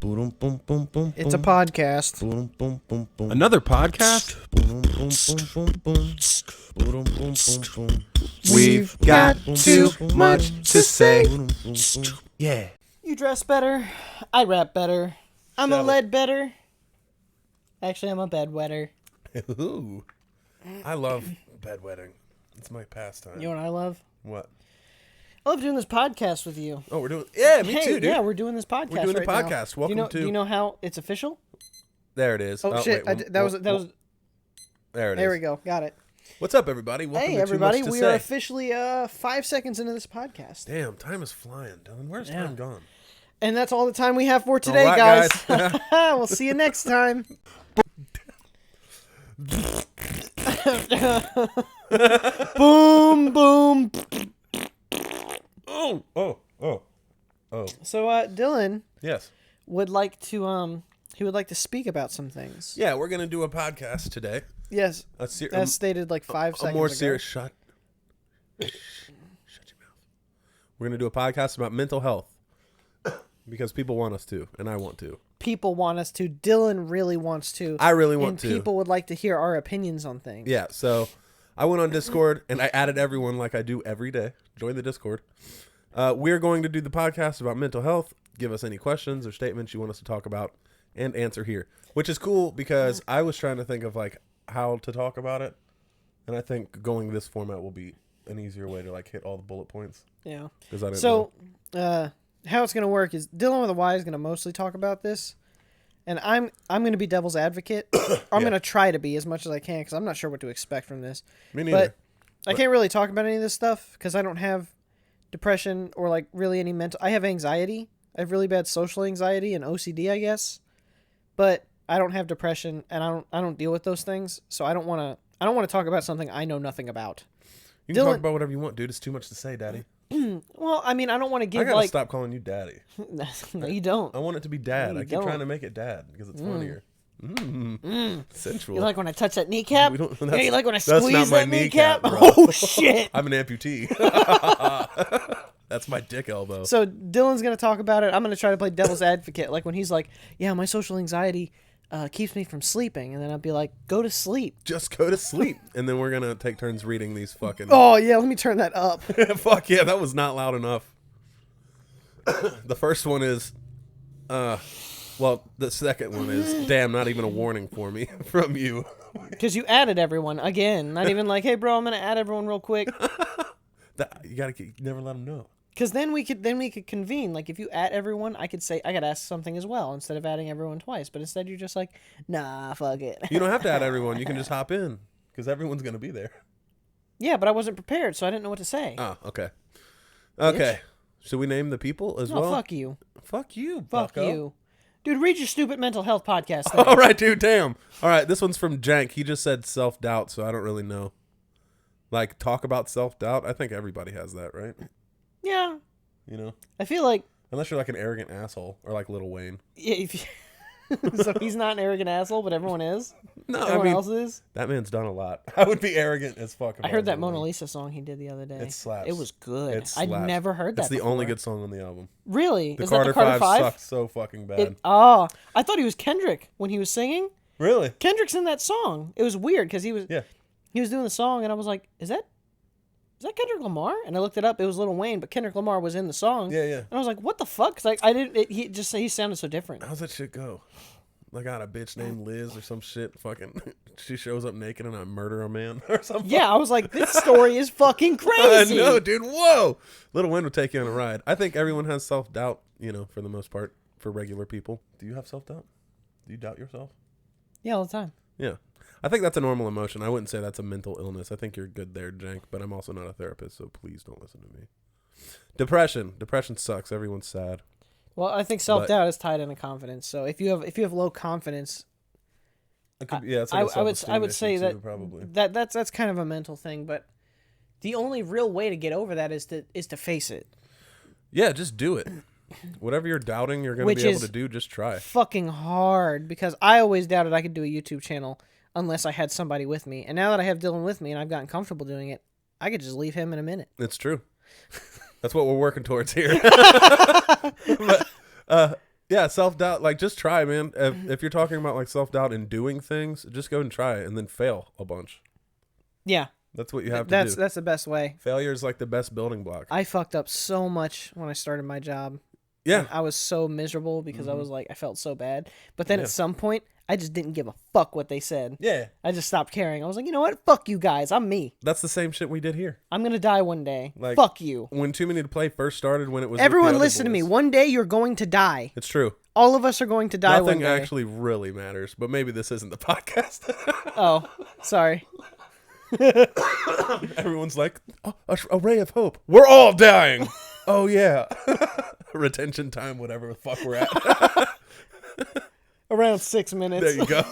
It's a podcast. Another podcast? We've got too much to say. Yeah. You dress better. I rap better. I'm a lead better. Actually, I'm a bedwetter. Ooh. I love bedwetting. It's my pastime. You know what I love? What? I love doing this podcast with you. Oh, we're doing... Yeah, me Hey, too, dude. yeah, we're doing this podcast We're doing right the now. podcast. Welcome Do you know how it's official? There it is. Oh, shit. Wait, That was... There it is. There we go. Got it. What's up, everybody? Welcome Hey, to everybody. 2Much2Say. We are officially 5 seconds into this podcast. Damn, time is flying, Dylan. Where's time gone? And that's all the time we have for today, All right, guys. We'll see you next time. Boom, boom. Oh. So, Dylan Yes. would like to speak about some things. Yeah, we're going to do a podcast today. Yes, As stated like 5 seconds more ago. serious... Shut your mouth. We're going to do a podcast about mental health. Because people want us to, and I want to. People want us to. Dylan really wants to. I really want to. And people would like to hear our opinions on things. Yeah, so I went on Discord, and I added everyone like I do every day. Join the Discord. We're going to do the podcast about mental health. Give us any questions or statements you want us to talk about and answer here. Which is cool because I was trying to think of like how to talk about it. And I think going this format will be an easier way to like hit all the bullet points. Yeah. Because I didn't know. How it's going to work is Dylan with a Y is going to mostly talk about this. And I'm going to be devil's advocate. I'm going to try to be as much as I can because I'm not sure what to expect from this. Me neither. But I can't really talk about any of this stuff because I don't have depression or like really any mental... I have anxiety. I have really bad social anxiety and OCD, I guess. But I don't have depression and I don't deal with those things. So I don't want to talk about something I know nothing about. You can talk about whatever you want, dude. It's too much to say, Daddy. Well, I mean, I don't want to give I gotta stop calling you Daddy. No, you don't. I want it to be Dad. No, I keep trying to make it Dad because it's funnier. Sensual. You like when I touch that kneecap? Yeah, you like when I that's squeeze not my that kneecap? bro. Oh, shit. I'm an amputee. That's my dick elbow. So Dylan's going to talk about it. I'm going to try to play devil's advocate. Like when he's like, yeah, my social anxiety keeps me from sleeping. And then I'll be like, go to sleep. Just go to sleep. And then we're going to take turns reading these fucking... Oh, yeah, let me turn that up. Fuck yeah, that was not loud enough. The first one is... Well, the second one is, damn, not even a warning for me from you. Because you added everyone again. Not even like, hey, bro, I'm going to add everyone real quick. You gotta never let them know. Because then we could convene. Like if you add everyone, I could say I could ask something as well instead of adding everyone twice. But instead you're just like, nah, fuck it. You don't have to add everyone. You can just hop in because everyone's gonna be there. Yeah, but I wasn't prepared, so I didn't know what to say. Oh, okay. Okay. Should we name the people as well? Fuck you. Fuck you, Fuck bucko. you. Dude, read your stupid mental health podcast thing. All right, dude, damn. All right, this one's from Jank. He just said self-doubt, so I don't really know. Like, talk about self-doubt. I think everybody has that, right? Yeah. You know? I feel like... Unless you're like an arrogant asshole or like Lil Wayne. Yeah, so he's not an arrogant asshole, but everyone is? No, everyone else is? That man's done a lot. I would be arrogant as fuck. I heard that Mona Lisa song he did the other day. It slaps. It was good. It slaps. I'd never heard that It's the before. only good song on the album. Really? The Is Carter that the Carter 5? sucks so fucking bad. I thought he was Kendrick when he was singing. Really? Kendrick's in that song. It was weird because he was doing the song and I was like, is that Kendrick Lamar? And I looked it up. It was Lil Wayne, but Kendrick Lamar was in the song. Yeah, yeah. And I was like, what the fuck? Cause I didn't. He sounded so different. How's that shit go? I got a bitch named Liz or some shit. Fucking, she shows up naked and I murder a man or something. Yeah, I was like, this story is fucking crazy. I know, dude. Whoa. Lil Wayne would take you on a ride. I think everyone has self-doubt, for the most part, for regular people. Do you have self-doubt? Do you doubt yourself? Yeah, all the time. Yeah. I think that's a normal emotion. I wouldn't say that's a mental illness. I think you're good there, Jank, but I'm also not a therapist, so please don't listen to me. Depression. Depression sucks. Everyone's sad. Well, I think self-doubt is tied into confidence. So if you have low confidence, It could, yeah, it's like I would say too, that probably. that's kind of a mental thing, but the only real way to get over that is to face it. Yeah, just do it. Whatever you're doubting you're going to be able to do, just try. Fucking hard because I always doubted I could do a YouTube channel unless I had somebody with me. And now that I have Dylan with me and I've gotten comfortable doing it, I could just leave him in a minute. It's true. That's what we're working towards here. But, Yeah, self-doubt. Like, just try, man. If you're talking about like self-doubt and doing things, just go and try it and then fail a bunch. Yeah. That's what you have to do. That's the best way. Failure is like the best building block. I fucked up so much when I started my job. Yeah. And I was so miserable because I was like, I felt so bad. But then at some point, I just didn't give a fuck what they said. Yeah. I just stopped caring. I was like, you know what? Fuck you guys. I'm me. That's the same shit we did here. I'm going to die one day. Like, fuck you. When 2Much2Play first started, when it was Everyone listen to me. One day you're going to die. It's true. All of us are going to die one Nothing day. actually really matters, but maybe this isn't the podcast. Oh, sorry. Everyone's like, oh, a ray of hope. We're all dying. Oh, yeah. Retention time, whatever the fuck we're at. Around 6 minutes. There you go.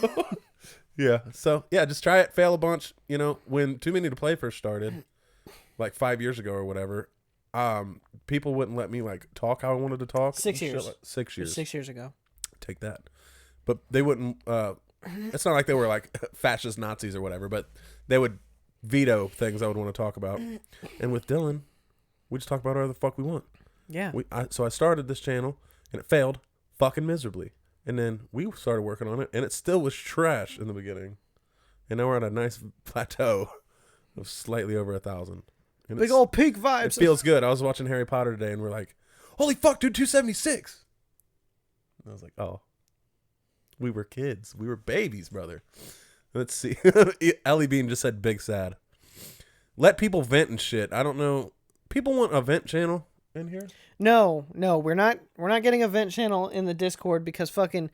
Yeah. So, yeah, just try it. Fail a bunch. You know, when 2Much2Play first started, like 5 years ago or whatever, people wouldn't let me, like, talk how I wanted to talk. 6 years. 6 years. 6 years ago. Take that. But they wouldn't, it's not like they were, like, fascist Nazis or whatever, but they would veto things I would want to talk about. And with Dylan, we just talk about whatever the fuck we want. Yeah. So I started this channel, and it failed fucking miserably. And then we started working on it, and it still was trash in the beginning. And now we're at a nice plateau of slightly over 1,000. Big old peak vibes. It feels good. I was watching Harry Potter today, and we're like, holy fuck, dude, 276. And I was like, oh. We were kids. We were babies, brother. Let's see. Ellie Bean just said big sad. Let people vent and shit. I don't know. People want a vent channel in here? No, we're not getting a vent channel in the Discord because fucking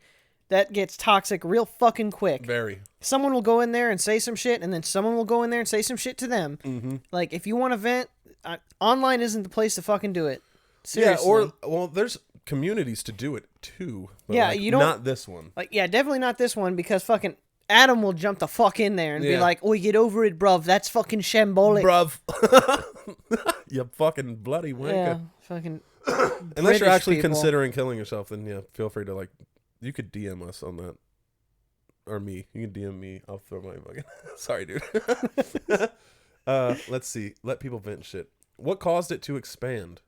that gets toxic real fucking quick. Very. Someone will go in there and say some shit, and then someone will go in there and say some shit to them. Mm-hmm. Like, if you want to vent, online isn't the place to fucking do it. Seriously. Yeah, well, there's communities to do it too. But yeah, like, you don't. Not this one. Like, yeah, definitely not this one because fucking Adam will jump the fuck in there and be Yeah. like, "Oi, get over it, bruv. That's fucking shambolic." Bruv. You fucking bloody wanker. Yeah, fucking. Unless British you're actually people. considering killing yourself, then yeah, feel free to like, you could DM us on that. Or me. You can DM me. I'll throw my fucking. Sorry, dude. Let's see. Let people vent shit. What caused it to expand?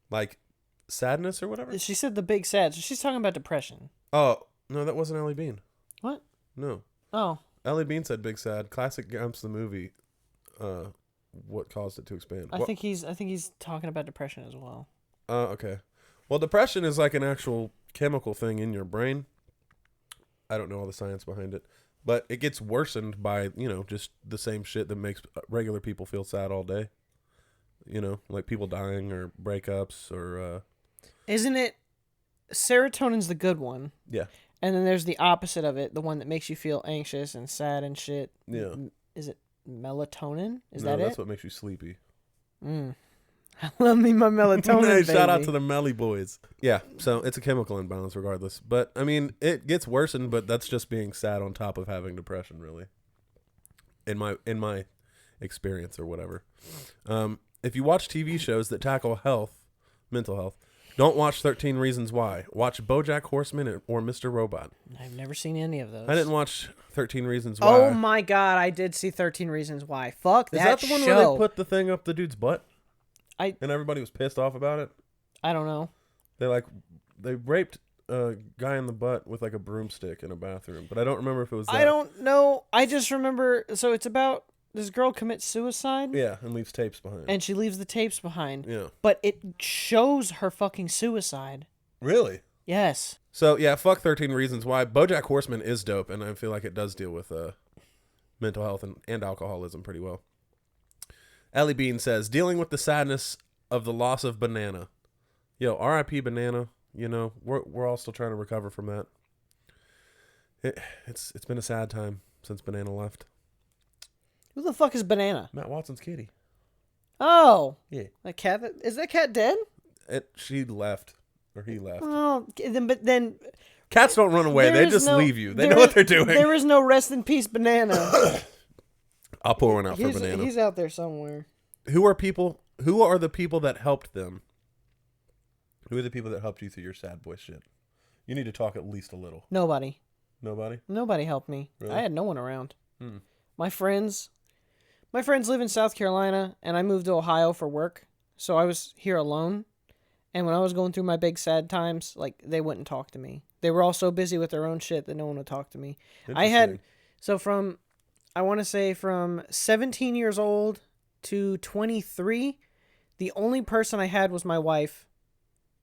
Like sadness or whatever? She said the big sad, so she's talking about depression. Oh, no, that wasn't Ellie Bean. What? No. Oh. Ellie Bean said big sad. Classic Gumps the movie. What caused it to expand? I think he's talking about depression as well. Okay. Well, depression is like an actual chemical thing in your brain. I don't know all the science behind it, but it gets worsened by, just the same shit that makes regular people feel sad all day. Like people dying or breakups or Isn't it serotonin's the good one? Yeah. And then there's the opposite of it, the one that makes you feel anxious and sad and shit. Yeah. Is it melatonin? Is no, that that's it? what makes you sleepy. I love me my melatonin, Hey, baby. shout out to the Melly boys. Yeah, so it's a chemical imbalance regardless. But, I mean, it gets worsened, but that's just being sad on top of having depression, really. In my experience or whatever. If you watch TV shows that tackle mental health, don't watch 13 Reasons Why. Watch BoJack Horseman or Mr. Robot. I've never seen any of those. I didn't watch 13 Reasons Why. Oh my god, I did see 13 Reasons Why. Fuck Is that that the one show. where they put the thing up the dude's butt? And everybody was pissed off about it? I don't know. They raped a guy in the butt with like a broomstick in a bathroom, but I don't remember if it was that. I don't know. I just remember, so it's about this girl commits suicide. Yeah, and leaves tapes behind. And she leaves the tapes behind. Yeah. But it shows her fucking suicide. Really? Yes. So, yeah, fuck 13 Reasons Why. BoJack Horseman is dope, and I feel like it does deal with mental health and alcoholism pretty well. Ellie Bean says, dealing with the sadness of the loss of Banana. Yo, R.I.P. Banana. We're all still trying to recover from that. It's been a sad time since Banana left. Who the fuck is Banana? Matt Watson's kitty. Oh. Yeah. That cat. Is that cat dead? She left. Or he left. Oh, but then... Cats don't run away. They just leave you. They know what they're doing. There is no rest in peace Banana. I'll pour one out for Banana. He's out there somewhere. Who are the people that helped them? Who are the people that helped you through your sad boy shit? You need to talk at least a little. Nobody. Nobody? Nobody helped me. Really? I had no one around. My friends live in South Carolina, and I moved to Ohio for work, so I was here alone. And when I was going through my big sad times, like, they wouldn't talk to me. They were all so busy with their own shit that no one would talk to me. I had, so from, I want to say from 17 years old to 23, the only person I had was my wife,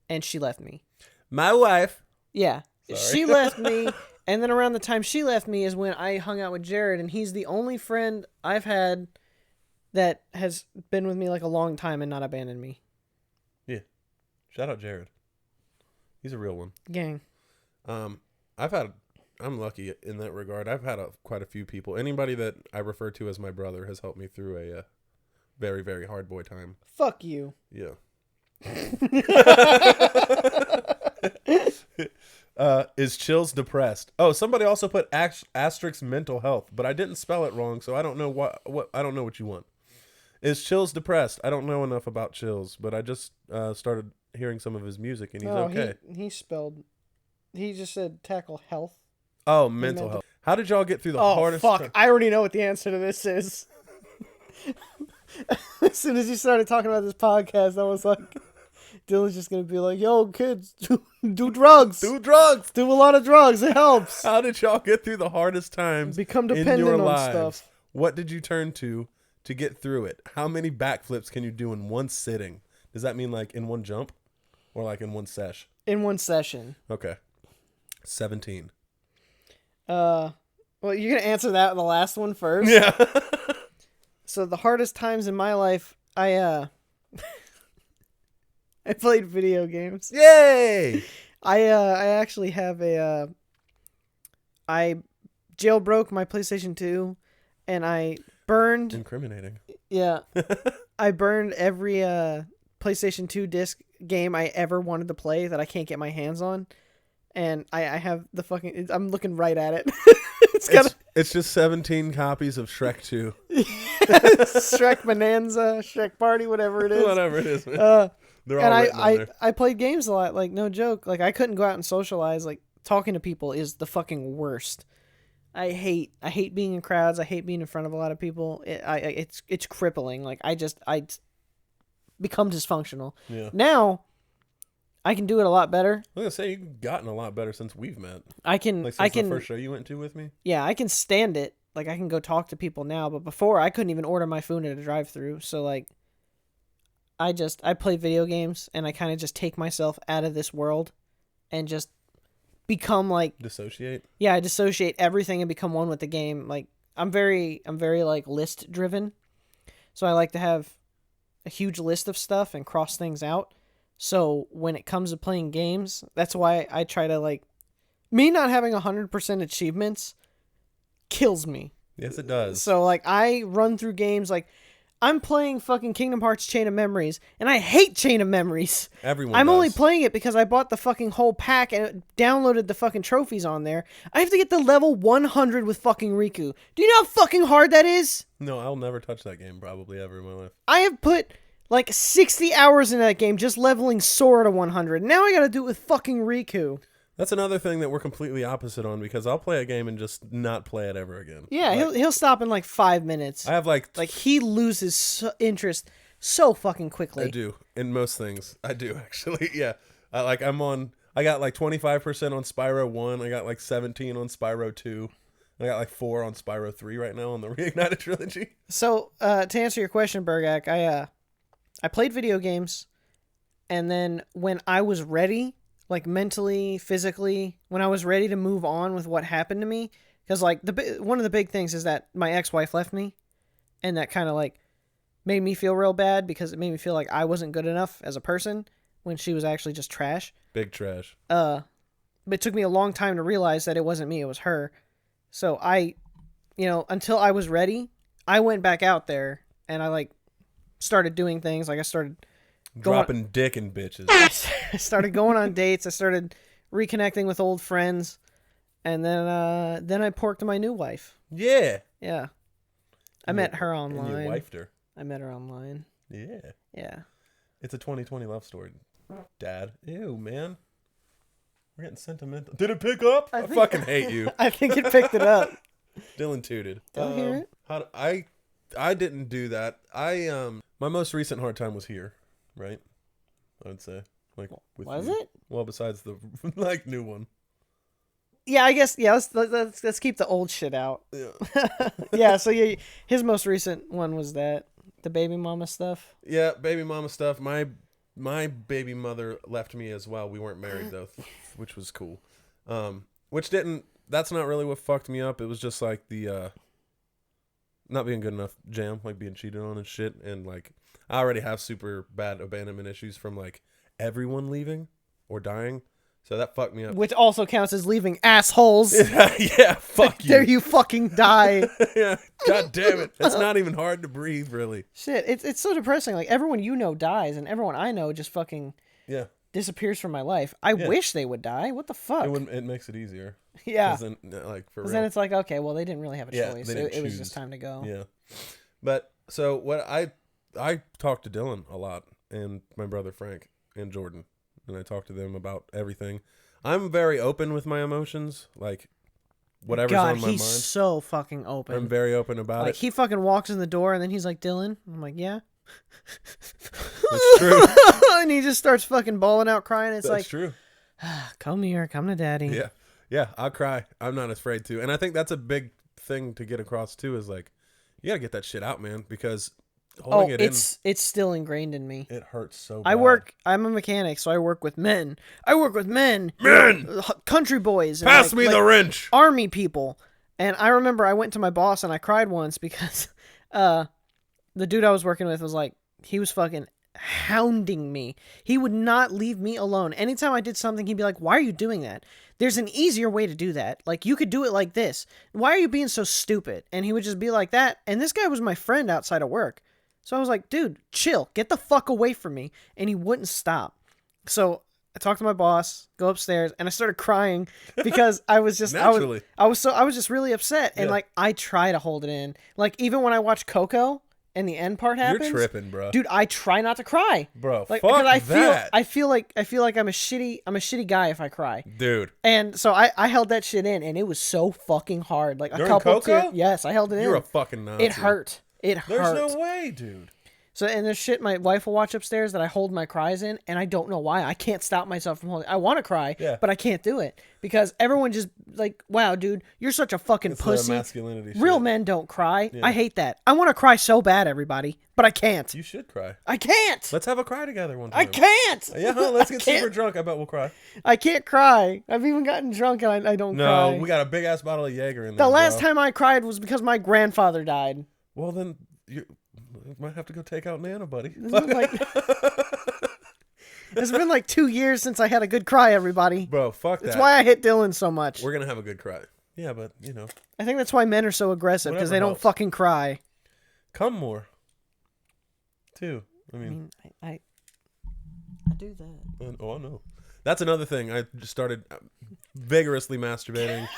and she left me. My wife. Yeah. Sorry. She left me, and then around the time she left me is when I hung out with Jared, and he's the only friend I've had that has been with me like a long time and not abandoned me. Yeah. Shout out Jared. He's a real one. Gang. I'm lucky in that regard. I've had quite a few people. Anybody that I refer to as my brother has helped me through a very, very hard boy time. Fuck you. Yeah. Is Chills depressed? Oh, somebody also put asterisk mental health, but I didn't spell it wrong, so I don't know what I don't know what you want. Is Chills depressed? I don't know enough about Chills, but I just started hearing some of his music, and he's okay. He just said tackle health. Oh, mental health. How did y'all get through the hardest? Oh, fuck. I already know what the answer to this is. As soon as you started talking about this podcast, I was like, Dylan's just going to be like, yo, kids, do drugs. Do drugs. Do a lot of drugs. It helps. How did y'all get through the hardest times Become dependent in your on lives? stuff. What did you turn to get through it? How many backflips can you do in one sitting? Does that mean like in one jump or like in one sesh? In one session. Okay. 17. Well, you're going to answer that the last one first? Yeah. So the hardest times in my life, I played video games. Yay! I actually have I jailbroke my PlayStation 2 and I burned. Incriminating. Yeah. I burned every PlayStation 2 disc game I ever wanted to play that I can't get my hands on. And I have the fucking... I'm looking right at it. It's just 17 copies of Shrek 2. Shrek Bonanza, Shrek Party, whatever it is. Whatever it is, man. They're all written on there. I played games a lot, like, no joke. Like, I couldn't go out and socialize. Like, talking to people is the fucking worst. I hate being in crowds. I hate being in front of a lot of people. It's crippling. Like, I become dysfunctional. Yeah. Now, I can do it a lot better. I was gonna say you've gotten a lot better since we've met. Since the first show you went to with me. Yeah, I can stand it. Like, I can go talk to people now, but before I couldn't even order my food at a drive-thru. So like, I play video games and I kind of just take myself out of this world, and just become like dissociate. Yeah, I dissociate everything and become one with the game. Like, I'm very like list driven, so I like to have a huge list of stuff and cross things out. So when it comes to playing games, that's why I try to, like, me not having 100% achievements kills me. Yes, it does. So, like, I run through games, like, I'm playing fucking Kingdom Hearts Chain of Memories, and I hate Chain of Memories. I'm does. Only playing it because I bought the fucking whole pack and downloaded the fucking trophies on there. I have to get to level 100 with fucking Riku. Do you know how fucking hard that is? No, I'll never touch that game probably ever in my life. I have put like 60 hours in that game just leveling Sora to 100. Now I gotta do it with fucking Riku. That's another thing that we're completely opposite on, because I'll play a game and just not play it ever again. Yeah, like, he'll stop in like 5 minutes. I have like he loses interest so fucking quickly. I do. In most things. I do, actually. Yeah. I got like 25% on Spyro 1. I got like 17 on Spyro 2. I got like 4 on Spyro 3 right now on the Reignited trilogy. So, to answer your question, Bergak, I played video games, and then when I was ready, like mentally, physically, when I was ready to move on with what happened to me, because like one of the big things is that my ex-wife left me, and that kind of like made me feel real bad, because it made me feel like I wasn't good enough as a person when she was actually just trash. Big trash. But it took me a long time to realize that it wasn't me, it was her. So until I was ready, I went back out there and I like started doing things. Like, I started dropping dick and bitches. I started going on dates. I started reconnecting with old friends, and then I porked my new wife. Yeah. Yeah. I met her online. And you wifed her. I met her online. Yeah. Yeah. It's a 2020 love story. Dad. Ew, man. We're getting sentimental. Did it pick up? I fucking hate you. I think it picked it up. Dylan tooted. Don't hear it. I didn't do that. My most recent hard time was here, right? I would say. Like, with Was you. it? Well, besides the like new one. Yeah, I guess. Yeah, let's keep the old shit out. Yeah. Yeah. So yeah, his most recent one was the baby mama stuff. Yeah, baby mama stuff. My baby mother left me as well. We weren't married though, which was cool. Which didn't. That's not really what fucked me up. It was just like the not being good enough jam, like being cheated on and shit, and like I already have super bad abandonment issues from like everyone leaving or dying, so that fucked me up. Which also counts as leaving assholes. Yeah, fuck you. There you fucking die. Yeah, god damn it. That's not even hard to breathe, really. Shit, it's so depressing. Like everyone you know dies, and everyone I know just fucking Yeah. disappears from my life. I wish they would die. What the fuck? It makes it easier. Yeah. Then, like for real. Because then it's like, okay, well, they didn't really have a Yeah, choice. they didn't It was choose. just time to go. Yeah. But so what I talked to Dylan a lot and my brother Frank and Jordan, and I talked to them about everything. I'm very open with my emotions, like whatever's God, on my he's mind. so fucking open. I'm very open about like it. he fucking walks in the door and then he's like, Dylan. I'm like, yeah. It's true. And he just starts fucking bawling out, crying. It's That's like, true. come here, come to daddy. Yeah. Yeah, I'll cry. I'm not afraid to. And I think that's a big thing to get across too, is like you gotta get that shit out, man, because holding it it's still ingrained in me. in, it hurts so bad. I'm a mechanic, so I work with men. Men! Country boys. And Pass me the wrench! Army people. And I remember I went to my boss and I cried once because the dude I was working with was like, he was fucking hounding me. He would not leave me alone. Anytime I did something, he'd be like, why are you doing that? There's an easier way to do that. Like, you could do it like this. Why are you being so stupid? And he would just be like that. And this guy was my friend outside of work. So I was like, dude, chill. Get the fuck away from me. And he wouldn't stop. So I talked to my boss, go upstairs, and I started crying because I was just Naturally. I was just really upset. And Yeah. like I try to hold it in. Like even when I watch Coco and the end part happens, You're tripping, bro. dude, I try not to cry. Bro, Like fuck because that. I feel like I'm a shitty guy if I cry. Dude, And so I held that shit in, and it was so fucking hard. Like a During couple Coco? tears. Yes, I held it you're in. a fucking Nazi. It hurt. It There's hurt. no way, dude. So, and there's shit my wife will watch upstairs that I hold my cries in, and I don't know why. I can't stop myself from holding. I want to cry, but I can't do it because everyone just like, wow, dude, you're such a fucking It's pussy. masculinity shit. Real men don't cry. Yeah. I hate that. I want to cry so bad, everybody, but I can't. You should cry. I can't. Let's have a cry together one time. I can't. Yeah, let's get can't. super drunk. I bet we'll cry. I can't cry. I've even gotten drunk and I don't No, cry. we got a big ass bottle of Jaeger in there. The last bro. time I cried was because my grandfather died. Well, then you might have to go take out Nana, buddy. It's been like 2 years since I had a good cry, everybody. Bro, fuck that. That's why I hit Dylan so much. We're gonna have a good cry. Yeah, but you know, I think that's why men are so aggressive, because Whatever they don't helps. fucking cry. come more. Too. I mean, I do that. oh, I know. That's another thing. I just started vigorously masturbating.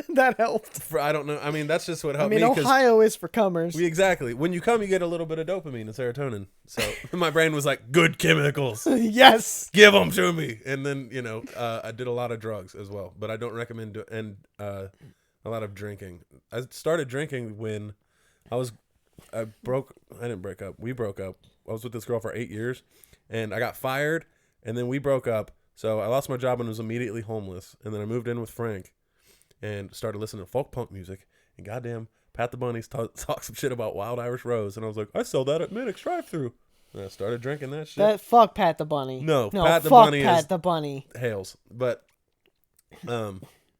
That helped. I don't know. I mean, that's just what I helped mean, me. 'Cause Ohio is for comers. exactly. When you come, you get a little bit of dopamine and serotonin. So my brain was like, good chemicals. Yes. Give them to me. And then, I did a lot of drugs as well. But I don't recommend a lot of drinking. I started drinking when I didn't break up. We broke up. I was with this girl for 8 years. And I got fired. And then we broke up. So I lost my job and was immediately homeless. And then I moved in with Frank and started listening to folk punk music. And goddamn, Pat the Bunny's talk some shit about Wild Irish Rose. And I was like, I sell that at Minix drive-thru. And I started drinking that shit. Fuck Pat the Bunny. No, no, Pat the fuck Bunny Pat is the Bunny. Hales. But,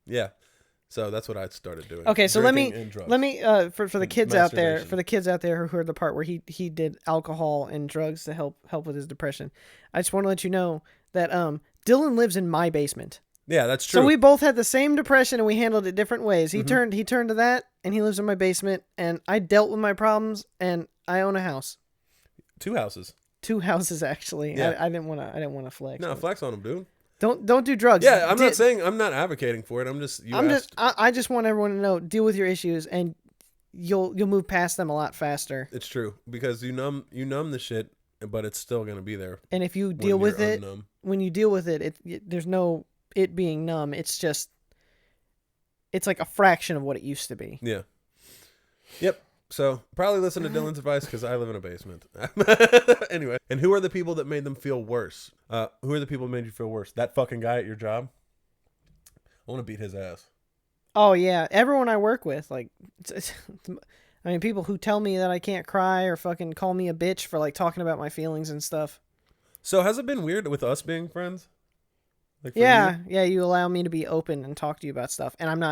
yeah. So that's what I started doing. Okay, so Drinking and drugs. let me for the kids out there, Masturbation. who heard the part where he did alcohol and drugs to help with his depression. I just want to let you know that Dylan lives in my basement. Yeah, that's true. So we both had the same depression and we handled it different ways. He Mm-hmm. turned to that, and he lives in my basement, and I dealt with my problems, and I own a house. 2 houses. 2 houses actually. Yeah. I didn't want to flex. No, but flex on them, dude. Don't do drugs. Yeah, I'm not advocating for it. I'm just, I just want everyone to know, deal with your issues, and you'll move past them a lot faster. It's true, because you numb the shit, but it's still gonna be there. And if you when deal with you're it, unnumb. when you deal with it, there's no it being numb. It's just, it's like a fraction of what it used to be. Yeah. Yep. So probably listen to Dylan's advice because I live in a basement. Anyway, and who are the people that made them feel worse? Who are the people that made you feel worse? That fucking guy at your job? I want to beat his ass. Oh yeah, everyone I work with, like, I mean, people who tell me that I can't cry or fucking call me a bitch for like talking about my feelings and stuff. So has it been weird with us being friends? Like Yeah, you allow me to be open and talk to you about stuff, and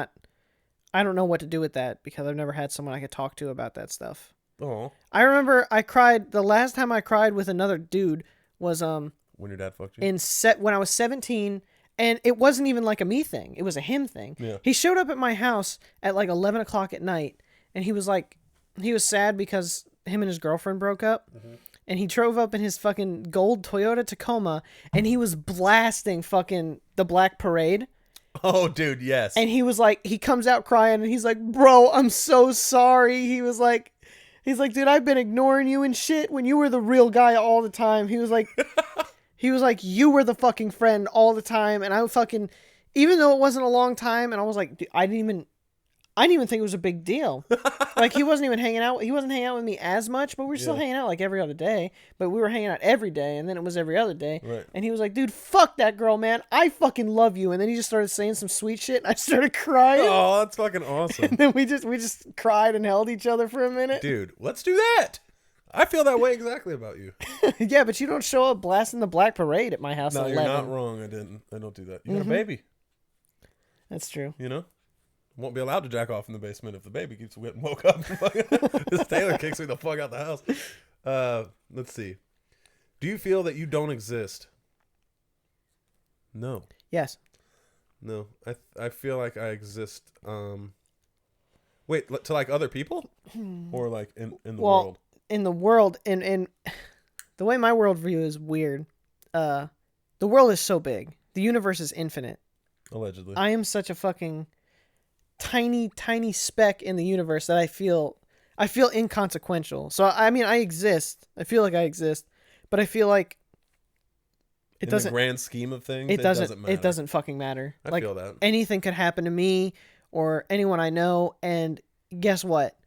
I don't know what to do with that because I've never had someone I could talk to about that stuff. Oh. I remember I cried the last time I cried with another dude was when your dad fucked you? when I was 17, and it wasn't even like a me thing. It was a him thing. Yeah. He showed up at my house at like 11 o'clock at night, and he was sad because him and his girlfriend broke up. Mm-hmm. And he drove up in his fucking gold Toyota Tacoma, and he was blasting fucking the Black Parade. Oh, dude, yes. And he was like, he comes out crying, and he's like, bro, I'm so sorry. He's like, dude, I've been ignoring you and shit when you were the real guy all the time. He was like, you were the fucking friend all the time. And I fucking, even though it wasn't a long time, and I was like, dude, I didn't even think it was a big deal. Like, he wasn't hanging out with me as much, but we were still hanging out like every other day. But we were hanging out every day, and then it was every other day. Right. And he was like, dude, fuck that girl, man. I fucking love you. And then he just started saying some sweet shit, and I started crying. Oh, that's fucking awesome. And then we just cried and held each other for a minute. Dude, let's do that. I feel that way exactly about you. Yeah, but you don't show up blasting the Black Parade at my house at 11. No, you're not wrong. I don't do that. You got a baby. That's true. You know? Won't be allowed to jack off in the basement if the baby keeps getting woke up. This Taylor kicks me the fuck out the house. Let's see. Do you feel that you don't exist? No. Yes. No. I feel like I exist. Wait, to like other people? Or like in the world? In the world, in the way my worldview is weird, the world is so big. The universe is infinite. Allegedly. I am such a fucking tiny speck in the universe that I feel inconsequential. So I mean, I exist. I feel like I exist, but I feel like it doesn't. In the grand scheme of things, it doesn't matter. It doesn't fucking matter. I feel that anything could happen to me or anyone I know, and guess what?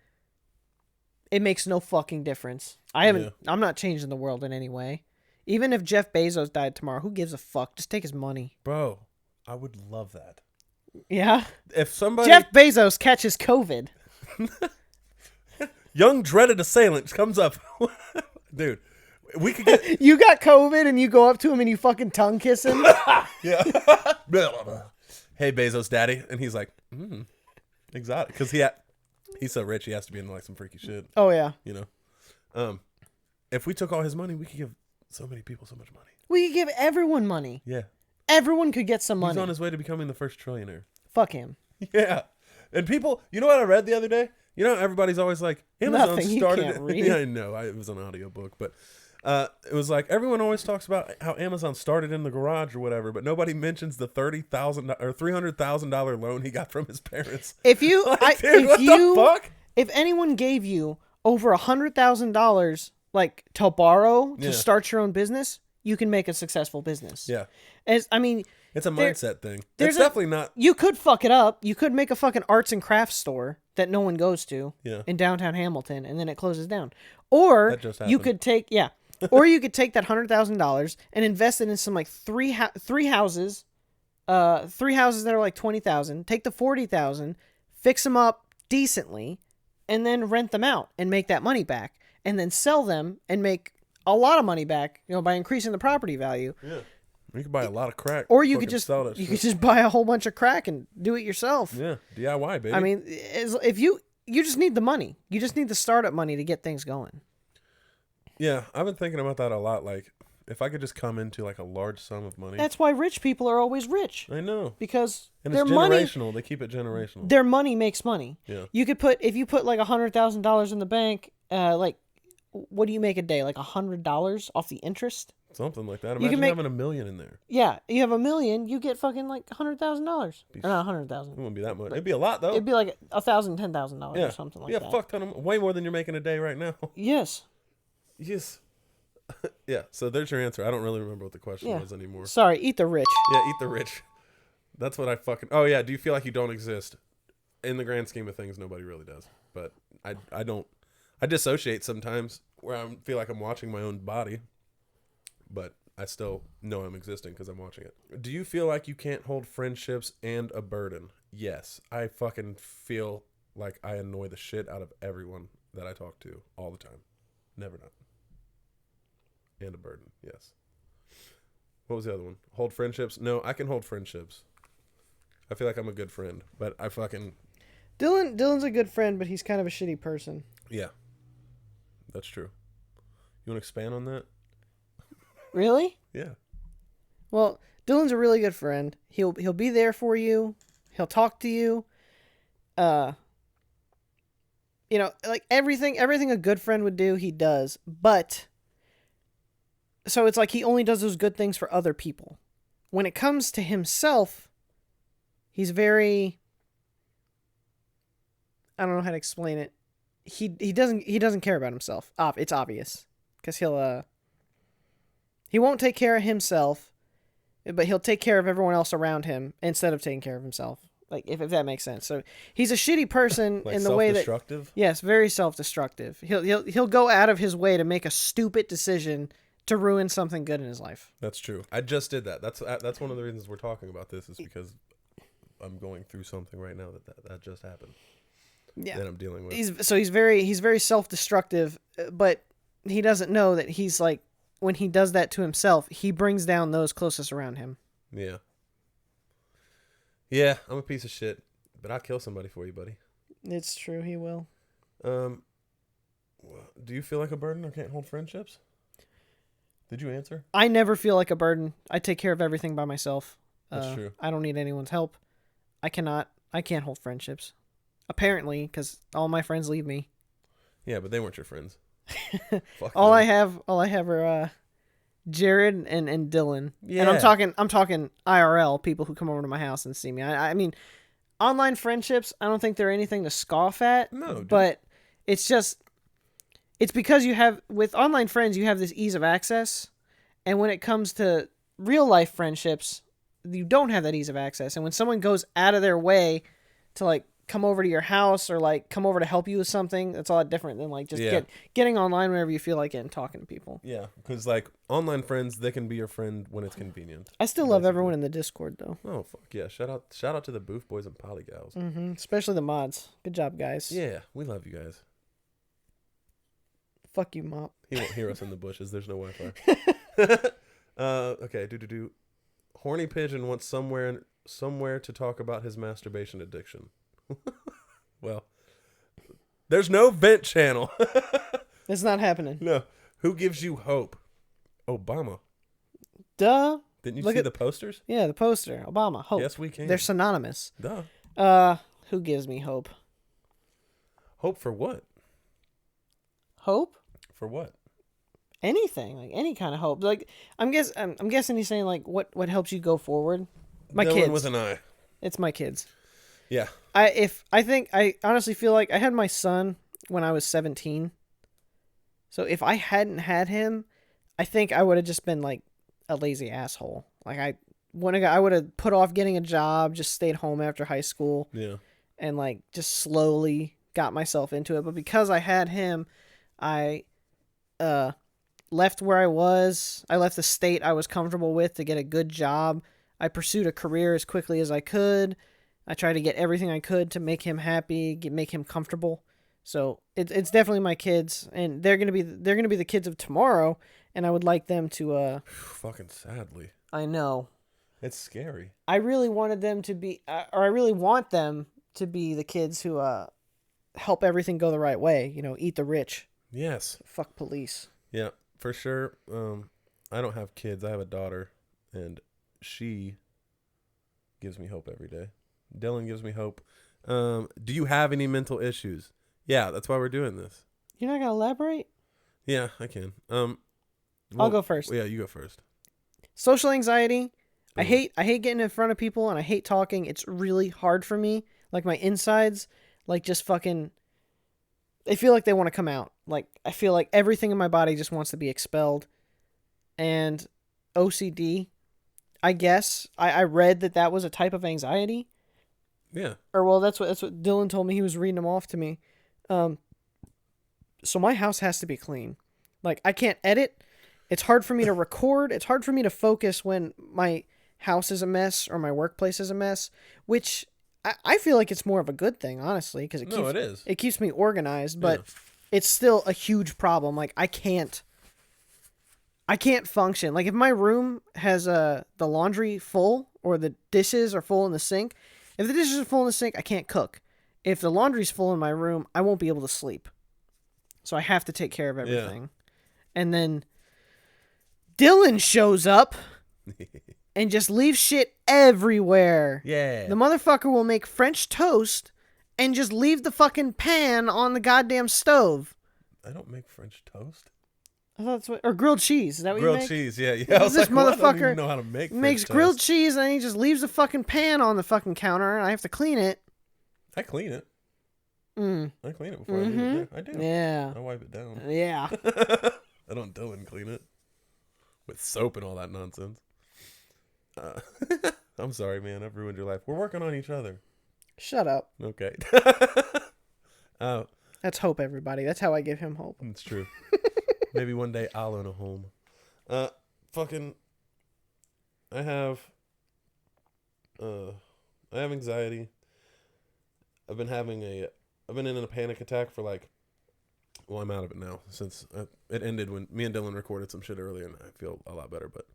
It makes no fucking difference. I'm not changing the world in any way. Even if Jeff Bezos died tomorrow, who gives a fuck? Just take his money. Bro, I would love that. Yeah. If somebody Jeff Bezos catches COVID. Young dreaded assailant comes up. Dude, we could get You got COVID and you go up to him and you fucking tongue kiss him. Yeah. Hey Bezos daddy, and he's like, exotic, because he's so rich he has to be into like some freaky shit. Oh yeah. You know. If we took all his money, we could give so many people so much money. We could give everyone money. Yeah. Everyone could get some money. He's on his way to becoming the first trillionaire. Fuck him. Yeah. And people, you know what I read the other day? You know, everybody's always like, Amazon Nothing, started you can't it. read. Yeah, I know. It was an audiobook, but it was like everyone always talks about how Amazon started in the garage or whatever, but nobody mentions the $30,000 or $300,000 loan he got from his parents. If you, Like, dude, what the fuck? If anyone gave you over $100,000, like to borrow to start your own business, you can make a successful business. Yeah. It's a mindset thing. It's definitely not. You could fuck it up. You could make a fucking arts and crafts store that no one goes to in downtown Hamilton, and then it closes down. Or That just you happened. could take or you could take that $100,000 and invest it in some like three houses that are like $20,000. Take the $40,000, fix them up decently, and then rent them out and make that money back, and then sell them and make a lot of money back, by increasing the property value. Yeah. You could buy a lot of crack. Or you could sell that you shit. could just buy a whole bunch of crack and do it yourself. Yeah, DIY, baby. I mean, if you just need the money. You just need the startup money to get things going. Yeah, I've been thinking about that a lot. Like, if I could just come into like a large sum of money. That's why rich people are always rich. I know. Because And their it's money, generational. They keep it generational. their money makes money. Yeah. If you put like $100,000 in the bank, like, what do you make a day? Like $100 off the interest? Something like that. You can Imagine make- having $1 million in there. Yeah, you have $1 million, you get fucking like $100,000. Or not 100,000. It wouldn't be that much. It'd be a lot though. It'd be like $1,000, $10,000 yeah. or something like yeah, that. fuck ton of way more than you're making a day right now. Yes. Yes. Yeah. So there's your answer. I don't really remember what the question was anymore. Sorry, eat the rich. Yeah, eat the rich. That's what I fucking. Oh yeah. Do you feel like you don't exist? In the grand scheme of things, nobody really does. But I don't. I dissociate sometimes where I feel like I'm watching my own body, but I still know I'm existing because I'm watching it. Do you feel like you can't hold friendships and a burden? Yes. I fucking feel like I annoy the shit out of everyone that I talk to all the time. Never not. And a burden, yes. What was the other one? Hold friendships? No, I can hold friendships. I feel like I'm a good friend, but I fucking... Dylan's a good friend, but he's kind of a shitty person. Yeah. That's true. You want to expand on that? Really? Yeah. Well, Dylan's a really good friend. He'll be there for you. He'll talk to you. You know, like everything a good friend would do, he does. But so it's like he only does those good things for other people. When it comes to himself, he's very, I don't know how to explain it. He doesn't care about himself. It's obvious because he won't take care of himself, but he'll take care of everyone else around him instead of taking care of himself. Like if that makes sense. So he's a shitty person Like in the way that self-destructive? yes, very self-destructive. He'll go out of his way to make a stupid decision to ruin something good in his life. That's true. I just did that. That's one of the reasons we're talking about this is because I'm going through something right now that just happened. Yeah, that I'm dealing with. He's very self-destructive, but he doesn't know that he's like when he does that to himself, he brings down those closest around him. Yeah. Yeah, I'm a piece of shit, but I'll kill somebody for you, buddy. It's true, he will. Do you feel like a burden or can't hold friendships? Did you answer? I never feel like a burden. I take care of everything by myself. That's true. I don't need anyone's help. I can't hold friendships. Apparently, because all my friends leave me. Yeah, but they weren't your friends. Fuck all them. I have are Jared and Dylan. Yeah. And I'm talking IRL, people who come over to my house and see me. I mean, online friendships, I don't think they're anything to scoff at. No, dude. But it's because you have, with online friends, you have this ease of access. And when it comes to real life friendships, you don't have that ease of access. And when someone goes out of their way to like come over to your house or like come over to help you with something, that's a lot different than like just getting online whenever you feel like it and talking to people. Yeah, because like online friends, they can be your friend when it's convenient. I still love everyone in the Discord though. Oh fuck yeah! Shout out to the Booth Boys and Polygals. Mm-hmm. Especially the mods. Good job, guys. Yeah, we love you guys. Fuck you, Mop. He won't hear us in the bushes. There's no Wi-Fi. Okay. Horny Pigeon wants somewhere to talk about his masturbation addiction. Well, there's no vent channel. It's not happening. No. Who gives you hope? Obama. Duh. Didn't you see the posters? Yeah, the poster. Obama. Hope. Yes, we can. They're synonymous. Duh. Who gives me hope? Hope for what? Hope? For what? Anything, like any kind of hope. Like I'm guessing he's saying like what helps you go forward. My Dylan kids. with an eye. It's my kids. Yeah. I honestly feel like I had my son when I was 17. So if I hadn't had him, I think I would have just been like a lazy asshole. Like I would have put off getting a job, just stayed home after high school. Yeah. And like just slowly got myself into it. But because I had him, I left where I was. I left the state I was comfortable with to get a good job. I pursued a career as quickly as I could. I tried to get everything I could to make him happy, make him comfortable. So it's definitely my kids, and they're gonna be the kids of tomorrow. And I would like them to. Fucking sadly. I know. It's scary. I really wanted them to be, or I really want them to be the kids who help everything go the right way. You know, eat the rich. Yes. Fuck police. Yeah, for sure. I don't have kids. I have a daughter, and she gives me hope every day. Dylan gives me hope. Do you have any mental issues? Yeah, that's why we're doing this. You're not gonna elaborate? Yeah, I can. I'll go first. Yeah, you go first. Social anxiety. I hate getting in front of people, and I hate talking. It's really hard for me. Like my insides, like just fucking. They feel like they want to come out. Like I feel like everything in my body just wants to be expelled. And OCD. I guess I read that was a type of anxiety. Yeah. Or well, that's what Dylan told me. He was reading them off to me. So my house has to be clean. Like, I can't edit. It's hard for me to record. It's hard for me to focus when my house is a mess or my workplace is a mess, which I feel like it's more of a good thing, honestly, because it keeps me organized, but it's still a huge problem. Like, I can't function. Like, if my room has the laundry full or the dishes are full in the sink, if the dishes are full in the sink, I can't cook. If the laundry's full in my room, I won't be able to sleep. So I have to take care of everything. Yeah. And then Dylan shows up and just leaves shit everywhere. Yeah. The motherfucker will make French toast and just leave the fucking pan on the goddamn stove. I don't make French toast. I thought that's what, or grilled cheese. Is that what you make? Grilled cheese, yeah. I was this like, well, motherfucker I don't even know how to make makes French grilled toast. cheese and he just leaves the fucking pan on the fucking counter and I have to clean it. I clean it. I clean it before I leave it there. I do. Yeah. I wipe it down. Yeah. I don't Dylan clean it with soap and all that nonsense. I'm sorry, man. I've ruined your life. We're working on each other. Shut up. Okay. That's hope, everybody. That's how I give him hope. It's true. Maybe one day I'll own a home. I have anxiety. I've been in a panic attack for I'm out of it now since it ended when me and Dylan recorded some shit earlier and I feel a lot better, but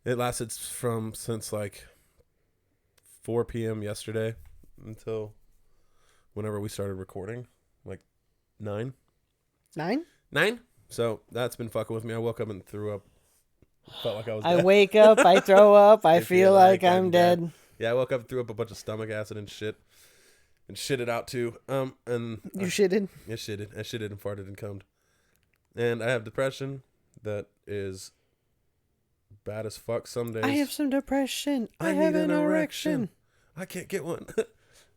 it lasted since 4 p.m. yesterday until whenever we started recording, 9. 9? So that's been fucking with me. I woke up and threw up. Felt like I was dead. I wake up, I throw up, I feel like I'm dead. Yeah, I woke up and threw up a bunch of stomach acid and shit. And shit it out too. And you shitted? Yeah, shitted. I shitted and farted and cummed. And I have depression that is bad as fuck some days. I have some depression. I have an erection. I can't get one.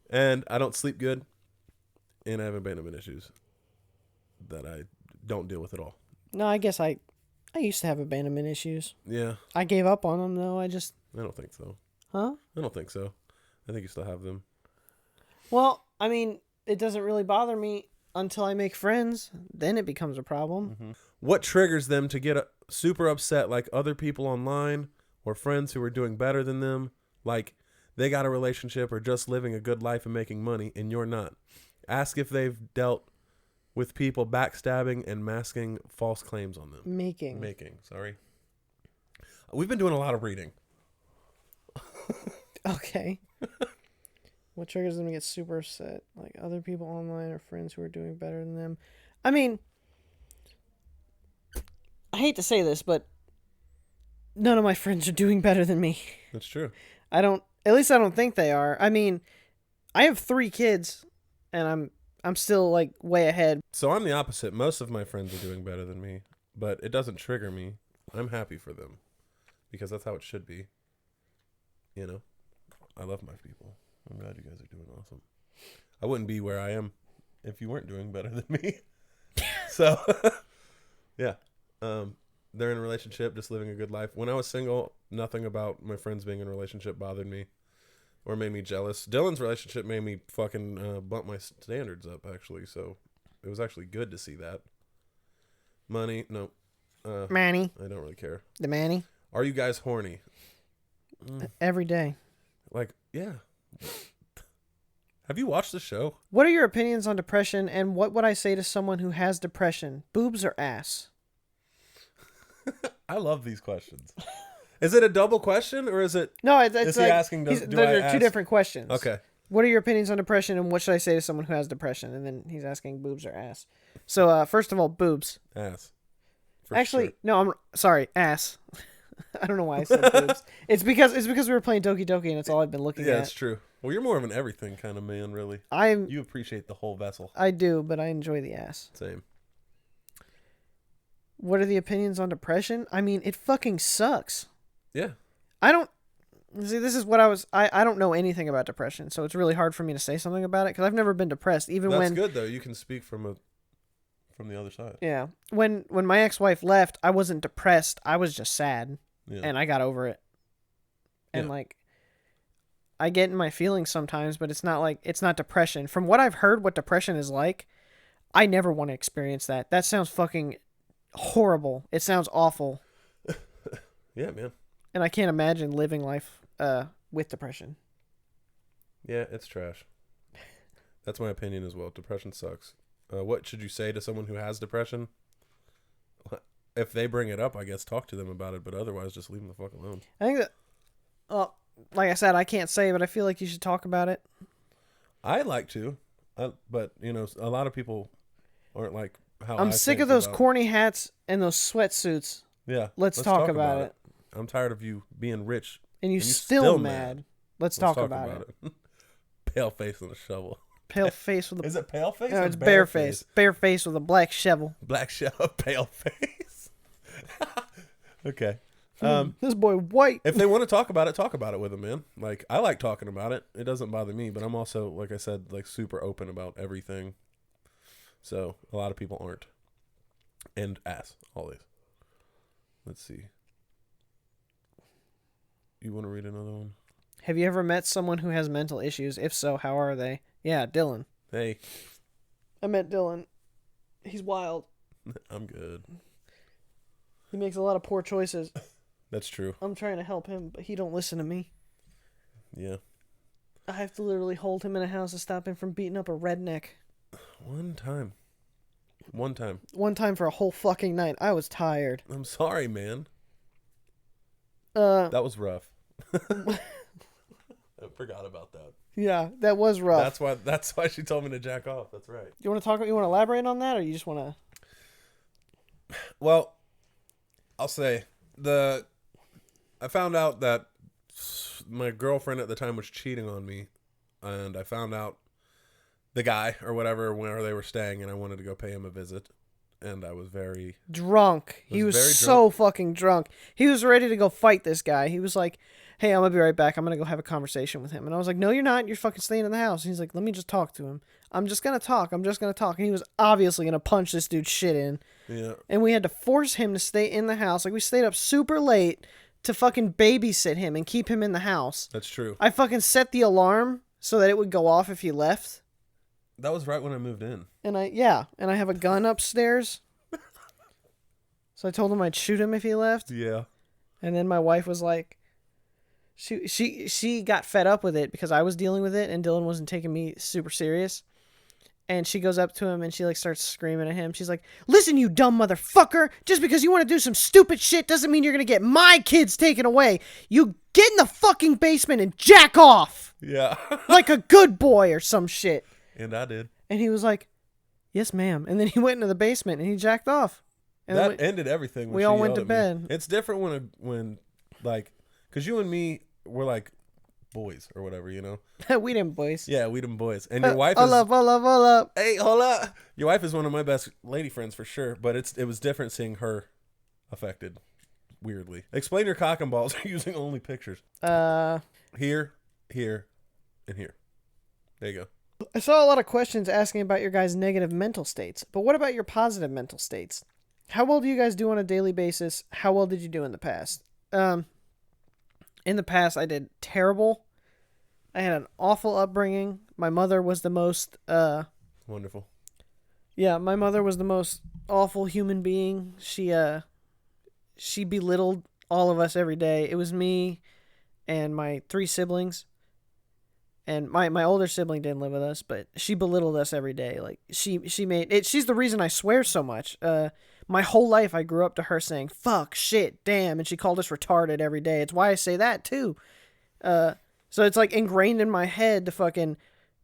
And I don't sleep good. And I have abandonment issues that I don't deal with at all. No, I guess I used to have abandonment issues. Yeah. I gave up on them though. I don't think so. Huh? I don't think so. I think you still have them. Well, I mean, it doesn't really bother me until I make friends. Then it becomes a problem. Mm-hmm. What triggers them to get super upset like other people online or friends who are doing better than them? Like they got a relationship or just living a good life and making money and you're not. Ask if they've dealt with people backstabbing and masking false claims on them. Making, sorry. We've been doing a lot of reading. Okay. What triggers them to get super upset? Like other people online or friends who are doing better than them. I mean, I hate to say this, but none of my friends are doing better than me. That's true. At least I don't think they are. I mean, I have 3 kids and I'm still way ahead. So I'm the opposite. Most of my friends are doing better than me, but it doesn't trigger me. I'm happy for them because that's how it should be. You know, I love my people. I'm glad you guys are doing awesome. I wouldn't be where I am if you weren't doing better than me. So, yeah. They're in a relationship, just living a good life. When I was single, nothing about my friends being in a relationship bothered me or made me jealous. Dylan's relationship made me fucking bump my standards up, actually. So, it was actually good to see that. Money, no. Manny. I don't really care. The Manny. Are you guys horny? Every day. Yeah. Have you watched the show? What are your opinions on depression, and what would I say to someone who has depression? Boobs or ass? I love these questions. Is it a double question, or is it? No, it's is he asking? They're 2 different questions. Okay. What are your opinions on depression, and what should I say to someone who has depression? And then he's asking boobs or ass. So, first of all, boobs. Ass. Actually, sure. no, I'm sorry, ass. I don't know why I said boobs. It's because we were playing Doki Doki, and it's all I've been looking at. Yeah, it's true. Well, you're more of an everything kind of man, really. You appreciate the whole vessel. I do, but I enjoy the ass. Same. What are the opinions on depression? I mean, it fucking sucks. Yeah. I don't see. This is what I don't know anything about depression, so it's really hard for me to say something about it because I've never been depressed. That's good though. You can speak from the other side. Yeah. When my ex-wife left, I wasn't depressed. I was just sad. Yeah. And I got over it. And I get in my feelings sometimes, but it's not depression. From what I've heard what depression is like, I never want to experience that. That sounds fucking horrible. It sounds awful. Yeah, man. And I can't imagine living life with depression. Yeah, it's trash. That's my opinion as well. Depression sucks. What should you say to someone who has depression? If they bring it up, I guess talk to them about it, but otherwise just leave them the fuck alone. I think that, like I said, I can't say, but I feel like you should talk about it. I like to, but you know, a lot of people aren't like how I'm sick of those corny hats and those sweatsuits. Yeah, let's talk about it. I'm tired of you being rich and you still mad. Let's talk about it. Pale face and a shovel. Pale face with a... Is it pale face? No, it's bare face. Bare face with a black shovel. Black shovel, pale face. Okay. This boy white. If they want to talk about it with them, man. Like, I like talking about it. It doesn't bother me, but I'm also, like I said, like super open about everything. So a lot of people aren't. And ass, always. Let's see. You want to read another one? Have you ever met someone who has mental issues? If so, how are they? Yeah, Dylan. Hey. I met Dylan. He's wild. I'm good. He makes a lot of poor choices. That's true. I'm trying to help him, but he don't listen to me. Yeah. I have to literally hold him in a house to stop him from beating up a redneck. One time. One time for a whole fucking night. I was tired. I'm sorry, man. That was rough. I forgot about that. Yeah, that was rough. That's why she told me to jack off. That's right. You want to elaborate on that, or you just want to? Well, I'll say I found out that my girlfriend at the time was cheating on me, and I found out the guy or whatever where they were staying, and I wanted to go pay him a visit, and I was very drunk. He was so fucking drunk. He was ready to go fight this guy. He was like, "Hey, I'm gonna be right back. I'm gonna go have a conversation with him." And I was like, "No, you're not. You're fucking staying in the house." And he's like, "Let me just talk to him. I'm just gonna talk. And he was obviously gonna punch this dude's shit in. Yeah. And we had to force him to stay in the house. Like, we stayed up super late to fucking babysit him and keep him in the house. That's true. I fucking set the alarm so that it would go off if he left. That was right when I moved in. And I have a gun upstairs. So I told him I'd shoot him if he left. Yeah. And then my wife was like, she got fed up with it because I was dealing with it and Dylan wasn't taking me super serious. And she goes up to him and she like starts screaming at him. She's like, "Listen, you dumb motherfucker. Just because you want to do some stupid shit doesn't mean you're going to get my kids taken away. You get in the fucking basement and jack off." Yeah. Like a good boy or some shit. And I did. And he was like, "Yes, ma'am." And then he went into the basement and he jacked off. And that ended everything. We all went to bed. It's different when like, because you and me were like boys or whatever, you know? We them boys. Yeah, we them boys. And your wife hold up. Hey, hold up. Your wife is one of my best lady friends for sure, but it was different seeing her affected weirdly. Explain your cock and balls using only pictures. Here, and here. There you go. I saw a lot of questions asking about your guys' negative mental states, but what about your positive mental states? How well do you guys do on a daily basis? How well did you do in the past? In the past, I did terrible. I had an awful upbringing. My mother was the most... Wonderful. Yeah, my mother was the most awful human being. She belittled all of us every day. It was me and my 3 siblings. And my older sibling didn't live with us, but she belittled us every day. Like, she made it. She's the reason I swear so much. My whole life, I grew up to her saying, "Fuck, shit, damn," and she called us retarded every day. It's why I say that, too. So it's, like, ingrained in my head to fucking...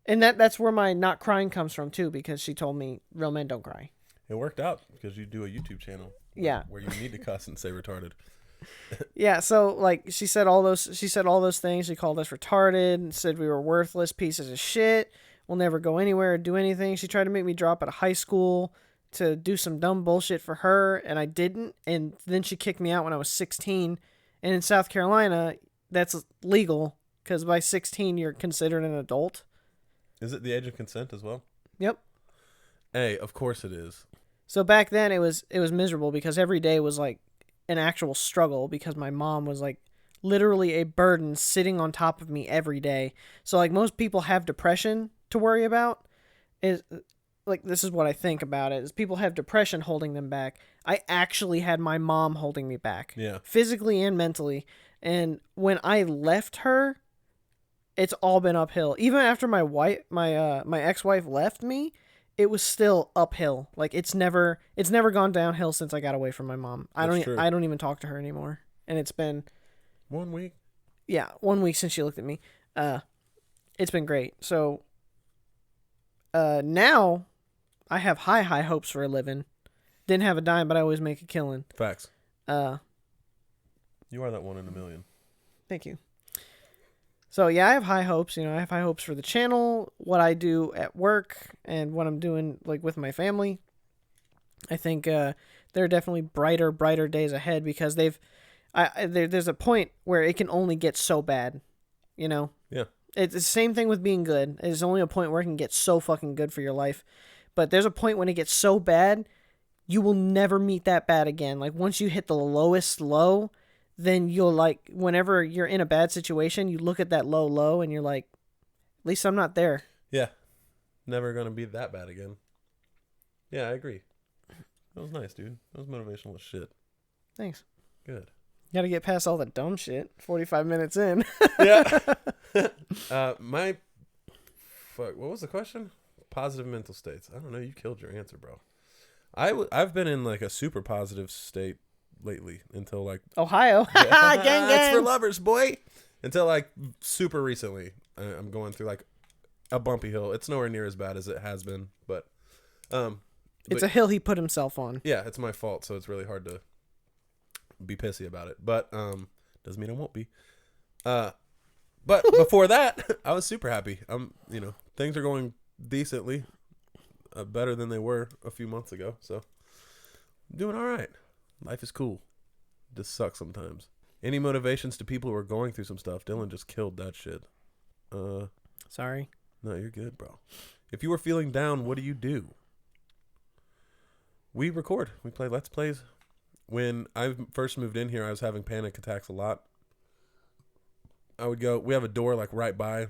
And that's where my not crying comes from, too, because she told me, real men don't cry. It worked out, because you do a YouTube channel. Yeah. Where you need to cuss and say retarded. Yeah, so, like, she said all those things. She called us retarded and said we were worthless pieces of shit. We'll never go anywhere or do anything. She tried to make me drop out of high school to do some dumb bullshit for her, and I didn't. And then she kicked me out when I was 16. And in South Carolina, that's legal, because by 16, you're considered an adult. Is it the age of consent as well? Yep. Hey, of course it is. So back then, it was miserable, because every day was, like, an actual struggle, because my mom was, like, literally a burden sitting on top of me every day. So, like, most people have depression to worry about. like, this is what I think about it, is people have depression holding them back. I actually had my mom holding me back. Yeah. Physically and mentally. And when I left her, it's all been uphill. Even after my ex-wife left me, it was still uphill. Like, it's never gone downhill since I got away from my mom. I don't even talk to her anymore. And it's been 1 week. Yeah, 1 week since she looked at me. It's been great. So now I have high hopes for a living. Didn't have a dime, but I always make a killing. Facts. You are that one in a million. Thank you. So yeah, I have high hopes. I have high hopes for the channel, what I do at work, and what I'm doing like with my family. I think there are definitely brighter days ahead because there's a point where it can only get so bad, Yeah. It's the same thing with being good. There's only a point where it can get so fucking good for your life, but there's a point when it gets so bad, you will never meet that bad again. Like once you hit the lowest low, then you'll like, whenever you're in a bad situation, you look at that low and you're like, at least I'm not there. Yeah. Never going to be that bad again. Yeah, I agree. That was nice, dude. That was motivational as shit. Thanks. Good. Got to get past all the dumb shit. 45 minutes in. Yeah. What was the question? Positive mental states. I don't know. You killed your answer, bro. I've been in like a super positive state lately until like Ohio. Gang, gang. It's for lovers, boy. Until like super recently, I'm going through like a bumpy hill. It's nowhere near as bad as it has been, but it's a hill he put himself on. Yeah, it's my fault, so it's really hard to be pissy about it. But doesn't mean I won't be. But before that, I was super happy. Things are going decently, better than they were a few months ago. So I'm doing all right. Life is cool. Just sucks sometimes. Any motivations to people who are going through some stuff? Dylan just killed that shit. Sorry. No, you're good, bro. If you were feeling down, what do? We record. We play Let's Plays. When I first moved in here, I was having panic attacks a lot. I would go, we have a door like right by,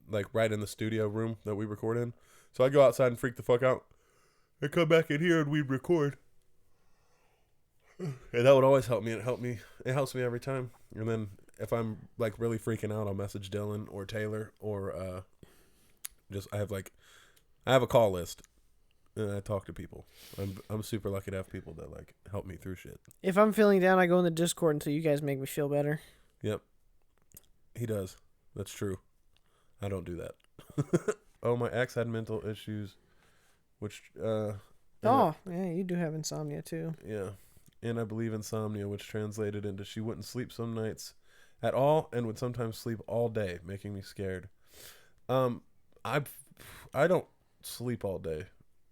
like right in the studio room that we record in. So I'd go outside and freak the fuck out. I'd come back in here and we'd record. And that would always help me. It helps me every time. And then if I'm like really freaking out, I'll message Dylan or Taylor or I have a call list and I talk to people. I'm super lucky to have people that like help me through shit. If I'm feeling down, I go in the Discord until you guys make me feel better. Yep. He does. That's true. I don't do that. Oh, my ex had mental issues, which yeah, you do have insomnia too. Yeah. And I believe insomnia, which translated into she wouldn't sleep some nights at all and would sometimes sleep all day, making me scared. I don't sleep all day,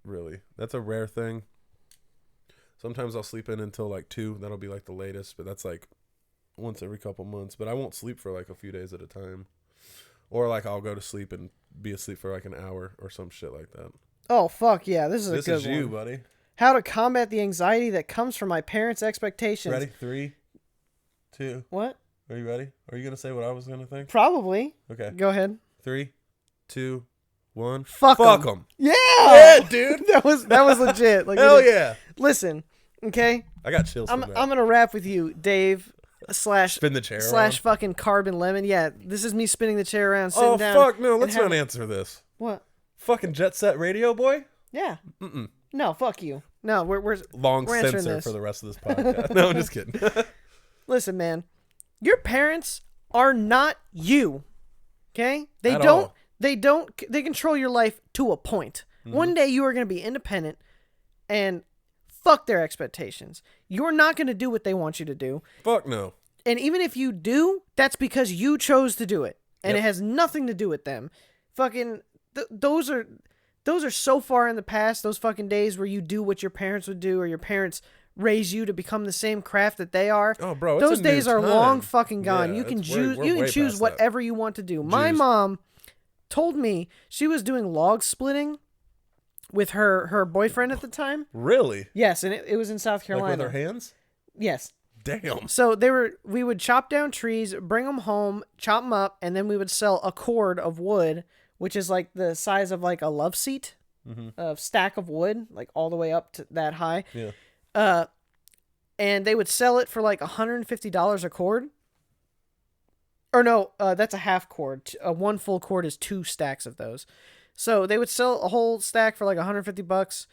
really. That's a rare thing. Sometimes I'll sleep in until like 2. That'll be like the latest, but that's like once every couple months. But I won't sleep for like a few days at a time. Or like I'll go to sleep and be asleep for like an hour or some shit like that. Oh, fuck yeah. This is a good one. This is you, buddy. How to combat the anxiety that comes from my parents' expectations. Ready? 3, 2. What? Are you ready? Are you going to say what I was going to think? Probably. Okay. Go ahead. 3, 2, 1. Fuck 'em. Yeah. Yeah, dude. that was legit. Like, hell yeah. Listen, okay? I got chills from that. I'm going to rap with you, Dave. Spin the chair / fucking carbon lemon. Yeah, this is me spinning the chair around, sitting down. Oh, fuck. No, let's not answer this. What? Fucking Jet Set Radio Boy? Yeah. No, fuck you. No, we're long we're censor for the rest of this podcast. No, I'm just kidding. Listen, man. Your parents are not you. Okay? They control your life to a point. Mm-hmm. One day you are going to be independent and fuck their expectations. You're not going to do what they want you to do. Fuck no. And even if you do, that's because you chose to do it. And It has nothing to do with them. Fucking those are so far in the past, those fucking days where you do what your parents would do or your parents raise you to become the same craft that they are. Oh, bro, those days are long fucking gone. Yeah, you can choose whatever you want to do. Jeez. My mom told me she was doing log splitting with her boyfriend at the time. Really? Yes, and it was in South Carolina. Like with her hands? Yes. Damn. So we would chop down trees, bring them home, chop them up, and then we would sell a cord of wood, which is like the size of like a love seat. of stack of wood, like all the way up to that high. Yeah. And they would sell it for like $150 a cord. Or no, that's a half cord. One full cord is 2 stacks of those. So they would sell a whole stack for like $150.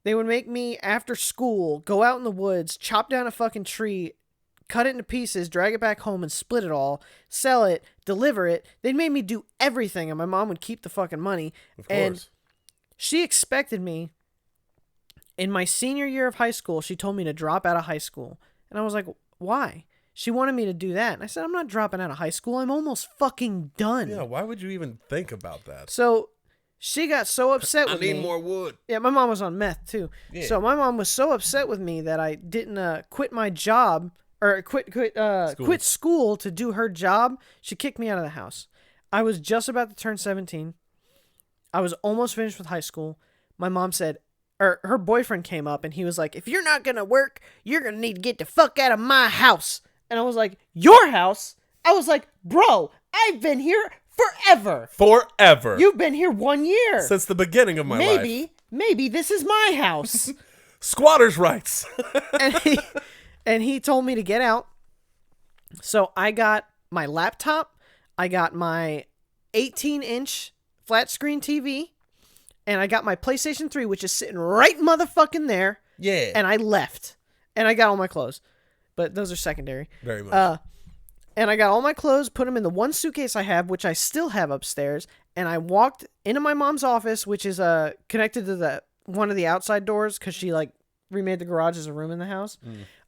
They would make me, after school, go out in the woods, chop down a fucking tree, cut it into pieces, drag it back home and split it all, sell it, deliver it. They made me do everything, and my mom would keep the fucking money. Of course. And she expected me, in my senior year of high school, she told me to drop out of high school. And I was like, why? She wanted me to do that. And I said, I'm not dropping out of high school. I'm almost fucking done. Yeah, why would you even think about that? So she got so upset with me. I need more wood. Yeah, my mom was on meth too. Yeah. So my mom was so upset with me that I didn't quit my job or quit school to do her job. She kicked me out of the house. I was just about to turn 17. I was almost finished with high school. My mom said, or her boyfriend came up and he was like, if you're not going to work, you're going to need to get the fuck out of my house. And I was like, your house? I was like, bro, I've been here forever. Forever. You've been here 1 year. Since the beginning of my life. Maybe this is my house. Squatters' rights. and he told me to get out. So I got my laptop. I got my 18-inch flat screen TV. And I got my PlayStation 3, which is sitting right motherfucking there. Yeah. And I left. And I got all my clothes. But those are secondary. Very much. And I got all my clothes, put them in the one suitcase I have, which I still have upstairs. And I walked into my mom's office, which is connected to one of the outside doors because she like remade the garage as a room in the house.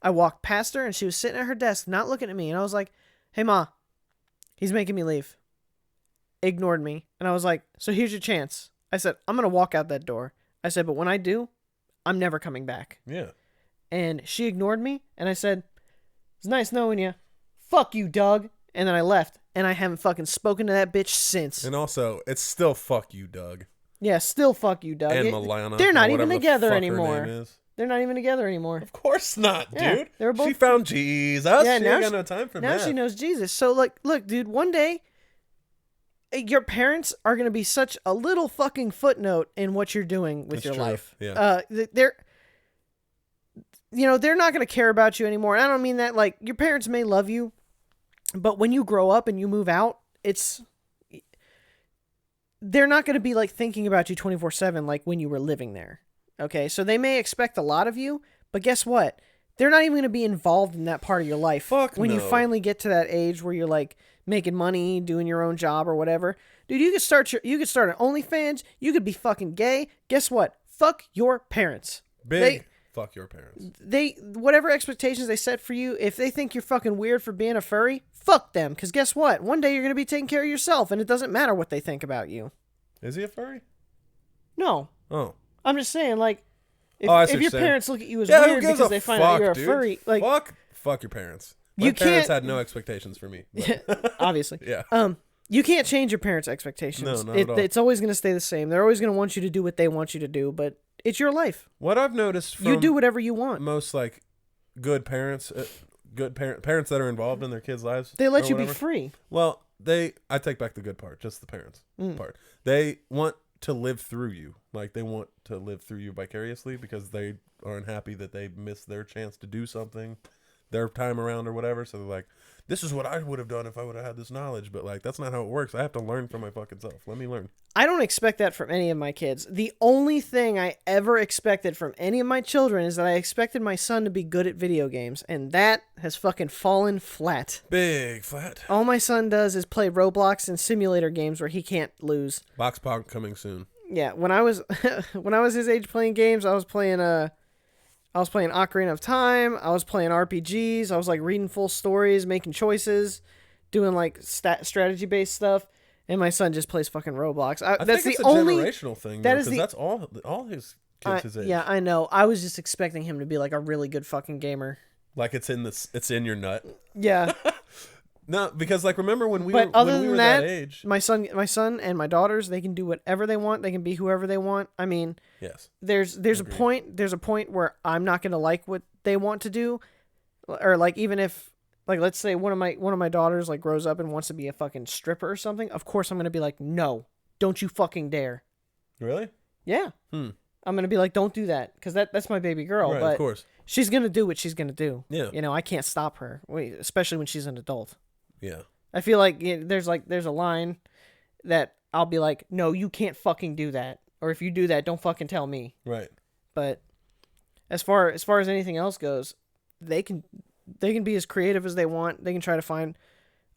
I walked past her and she was sitting at her desk, not looking at me. And I was like, hey, Ma, he's making me leave. Ignored me. And I was like, so here's your chance. I said, I'm going to walk out that door. I said, but when I do, I'm never coming back. Yeah. And she ignored me. And I said, it's nice knowing you. Fuck you, Doug. And then I left. And I haven't fucking spoken to that bitch since. And also, it's still fuck you, Doug. Yeah, still fuck you, Doug. And Milana. They're not even the together fuck anymore. her name is. They're not even together anymore. Of course not, Yeah, dude. they were both... She found Jesus. Yeah, She ain't got no time for now that. she knows Jesus. So, like, look, dude, one day, your parents are going to be such a little fucking footnote in what you're doing with That's your true. life. Yeah. They're not going to care about you anymore. I don't mean that, like, your parents may love you, but when you grow up and you move out, they're not going to be, like, thinking about you 24/7 like when you were living there. Okay? So they may expect a lot of you, but guess what? They're not even going to be involved in that part of your life. Fuck when no. you finally get to that age where you're, like, making money, doing your own job or whatever. Dude, you could start an OnlyFans. You could be fucking gay. Guess what? Fuck your parents. Fuck your parents. Whatever expectations they set for you, if they think you're fucking weird for being a furry, fuck them. Because guess what? One day you're going to be taking care of yourself, and it doesn't matter what they think about you. Is he a furry? No. Oh. I'm just saying, like, I see if what your you're saying. parents look at you as Yeah, who weird gives because a they find fuck, out you're a dude? furry, like, Fuck your parents. You My parents can't- had no expectations for me. But obviously. yeah. You can't change your parents' expectations. No, not at all. It's always going to stay the same. They're always going to want you to do what they want you to do, but it's your life. What I've noticed from You do whatever you want. most like good parents, parents that are involved in their kids' lives, They let or you be whatever. free. Well, I take back the good part, just the parents part. They want to live through you. Like they want to live through you vicariously because they aren't happy that they missed their chance to do something, their time around or whatever. So they're like, this is what I would have done if I would have had this knowledge. But like, that's not how it works. I have to learn from my fucking self. Let me learn. I don't expect that from any of my kids. The only thing I ever expected from any of my children is that I expected my son to be good at video games, and that has fucking fallen flat. Big flat. All my son does is play Roblox and simulator games where he can't lose. Box Pong coming soon. Yeah, when I was his age playing games, I was playing Ocarina of Time. I was playing RPGs. I was like reading full stories, making choices, doing like strategy based stuff. And my son just plays fucking Roblox. I that's think it's the a only generational thing. that Though, is the that's all his kids his age. Yeah, I know. I was just expecting him to be like a really good fucking gamer. Like it's in your nut. Yeah. No, because like remember when we But were other when we than were that, age. my son and my daughters, they can do whatever they want. They can be whoever they want. I mean, Yes. there's a point where I'm not going to like what they want to do, or like even if like let's say one of my daughters like grows up and wants to be a fucking stripper or something, of course I'm going to be like, "No. Don't you fucking dare." Really? Yeah. Hmm. I'm gonna be like, don't do that, because that's my baby girl. Right, but of course. she's gonna do what she's gonna do. Yeah. You know, I can't stop her, especially when she's an adult. Yeah. I feel like there's a line that I'll be like, no, you can't fucking do that, or if you do that, don't fucking tell me. Right. But as far as anything else goes, they can be as creative as they want. They can try to find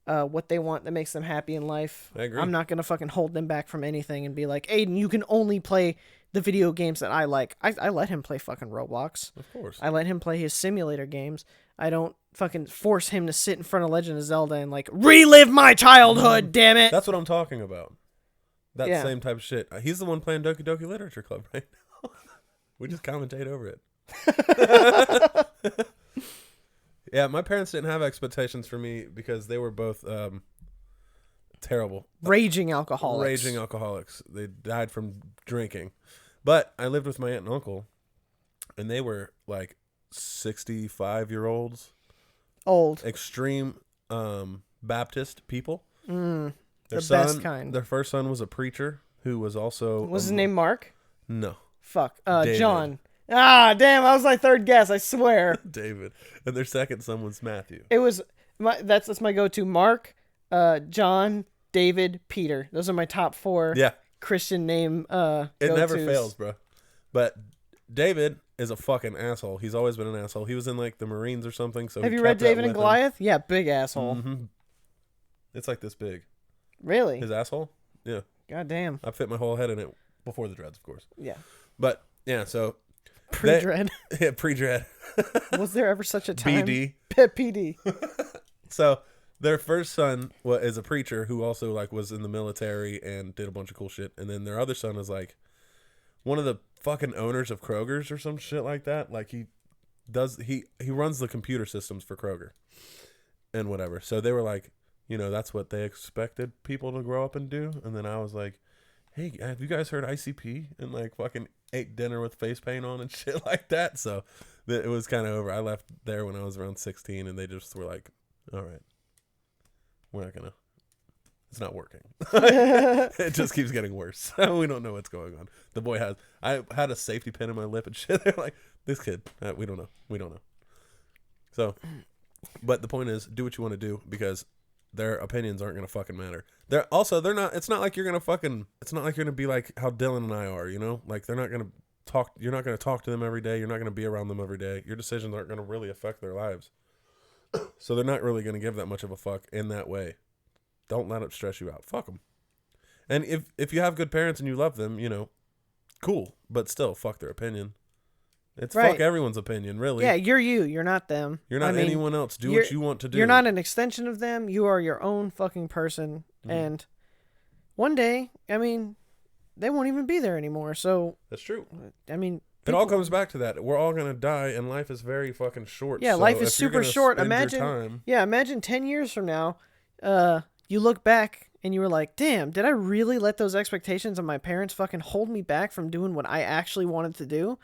what they want that makes them happy in life. I agree. I'm not gonna fucking hold them back from anything and be like, Aiden, you can only play the video games that I like. I let him play fucking Roblox. Of course. I let him play his simulator games. I don't fucking force him to sit in front of Legend of Zelda and like relive my childhood. Damn it. That's what I'm talking about. That Yeah. same type of shit. He's the one playing Doki Doki Literature Club right now. We just commentate over it. Yeah, my parents didn't have expectations for me because they were both terrible. Raging alcoholics. Raging alcoholics. They died from drinking. But I lived with my aunt and uncle, and they were like 65-year-olds. Old. Extreme Baptist people. The best kind. Their first son was a preacher who was also... Was his name Mark? No. Fuck. David. John. Ah, damn, that was my third guess, I swear. David. And their second son was Matthew. It was that's my go-to. Mark, John, David, Peter. Those are my top 4 Yeah. Christian name It never go-tos. fails, bro. But David is a fucking asshole. He's always been an asshole. He was in like the Marines or something. So Have he you read kept that David and with him. Goliath? Yeah, big asshole. Mm-hmm. It's like this big. Really? His asshole? Yeah. God damn. I fit my whole head in it before the dreads, of course. Yeah. But yeah, so Pre-dread. yeah, pre-dread. Was there ever such a time? BD. PD. So their first son is a preacher who also like was in the military and did a bunch of cool shit. And then their other son is like one of the fucking owners of Kroger's or some shit like that. Like he runs the computer systems for Kroger and whatever. So they were like, you know, that's what they expected people to grow up and do. And then I was like, hey, have you guys heard ICP? And like fucking ate dinner with face paint on and shit like that. So it was kind of over. I left there when I was around 16 and they just were like, all right, we're not gonna, it's not working. It just keeps getting worse. We don't know what's going on. The boy I had a safety pin in my lip and shit. They're like, this kid, we don't know. So, but the point is, do what you want to do because their opinions aren't gonna fucking matter. They're not. It's not like you're gonna be like how Dylan and I are. You know, like they're not gonna talk. You're not gonna talk to them every day. You're not gonna be around them every day. Your decisions aren't gonna really affect their lives. So they're not really gonna give that much of a fuck in that way. Don't let it stress you out. Fuck them. And if you have good parents and you love them, you know, cool. But still, fuck their opinion. It's Right. fuck everyone's opinion, really. Yeah, you're you. You're not them. You're not anyone else. Do what you want to do. You're not an extension of them. You are your own fucking person. And one day, I mean, they won't even be there anymore. So That's true. I mean, It all comes back to that. We're all gonna die, and life is very fucking short. yeah, So life is if you're super gonna short. spend your Imagine, time- imagine 10 years from now, you look back and you were like, damn, did I really let those expectations of my parents fucking hold me back from doing what I actually wanted to do?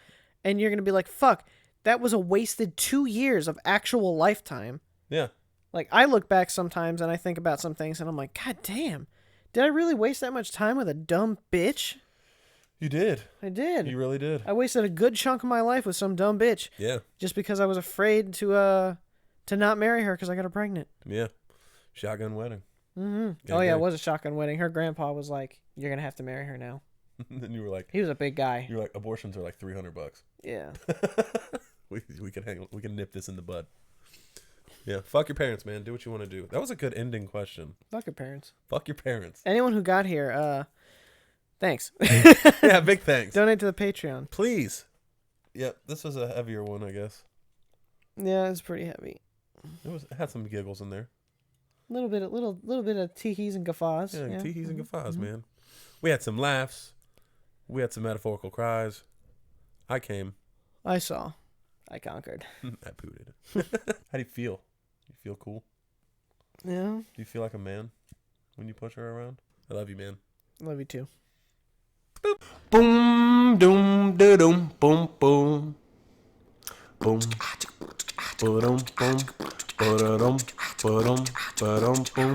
And you're going to be like, fuck, that was a wasted 2 years of actual lifetime. Yeah. Like, I look back sometimes and I think about some things and I'm like, God damn, did I really waste that much time with a dumb bitch? You did. I did. You really did. I wasted a good chunk of my life with some dumb bitch. Yeah. Just because I was afraid to not marry her because I got her pregnant. Yeah. Shotgun wedding. Mm-hmm. Yeah, Oh, yeah, yeah. it was a shotgun wedding. Her grandpa was like, you're going to have to marry her now. And then you were like, He was a big guy. you're like, abortions are like $300. Yeah. we can nip this in the bud. Yeah. Fuck your parents, man. Do what you want to do. That was a good ending question. Fuck your parents. Fuck your parents. Anyone who got here, thanks. Yeah. Big thanks. Donate to the Patreon. Please. Yep. This was a heavier one, I guess. Yeah, it's pretty heavy. It had some giggles in there. Little bit of teehees and guffaws. Yeah, teehees and guffaws, Mm-hmm. man. We had some laughs. We had some metaphorical cries. I came. I saw. I conquered. I pooted. How do you feel? You feel cool? Yeah. Do you feel like a man when you push her around? I love you, man. Love you too. Boom, doom, da doom, boom, boom. Boom. Ba-dum, boom. Ba-da-dum, ba-dum, ba-dum, boom.